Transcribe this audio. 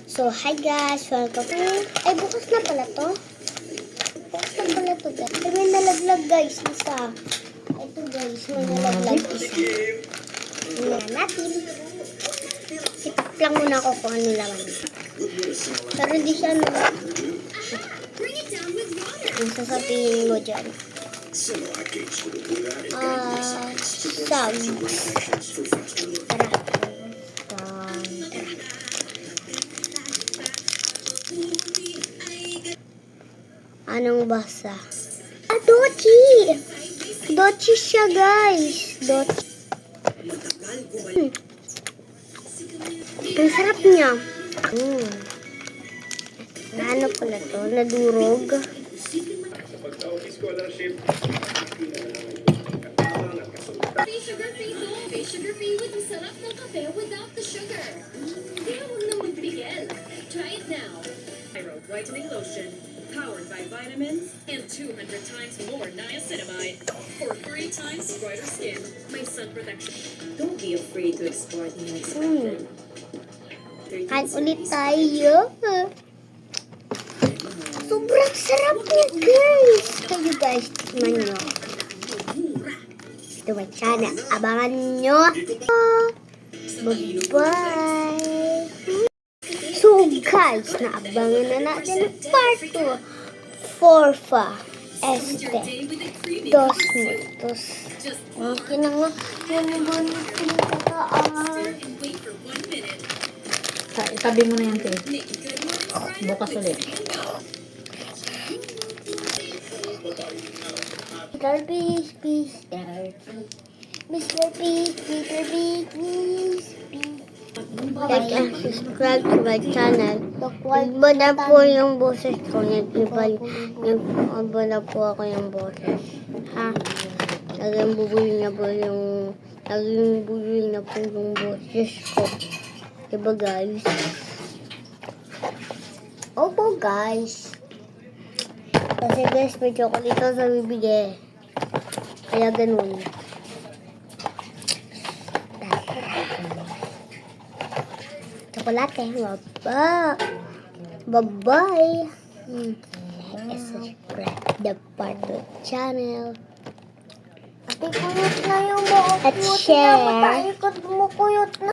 So, hi guys, welcome to... Ay, bukas na pala to. Bukas na pala to guys. Ay, may nalaglag guys, isa. Ito guys, may nalaglag isa. Tingnan natin. Ipak lang muna ako kung ano laman. Pero hindi siya ano. Ang sasabihin mo dyan. Sag. Tara. Anong basa? Dochi! Dochi siya, guys. Dochi. Ang sarap niya. Ano pala to? Nadurog. Sugar-free with masarap na kape without the sugar. Kaya huwag na magpigil. Try it now. Pyro Whitening Lotion, powered by vitamins and 200 times more niacinamide for 3 times brighter skin. My sun protection. Don't be afraid to explore the unexpected. Kain ulit tayo. Sobrang sarap niya, guys. Kayo guys, tikman nyo. Ito my channel. Abangan nyo. Bye-bye. So guys, naabangan na natin ang part 2. Forfa. Este. Dos minutos. Okay na nga. Yung bonit yung kataan. Itabi mo na yan, Te. Bukas ulit. Mr. Beast, Mr. Beast, Mr. Beast, please. Like and subscribe to my channel. Iba na po yung boses ko. Iba na po ako yung boses. Ha? Laging bubuyin na po yung boses ko. Diba guys? Opo guys. Kasi guys, may chocolate ako sa bibigay. Kaya ganun. Chocolate. Bye-bye. Subscribe the Pardo channel. Ate, kuyot na yung buhok. At share. Kuyot na.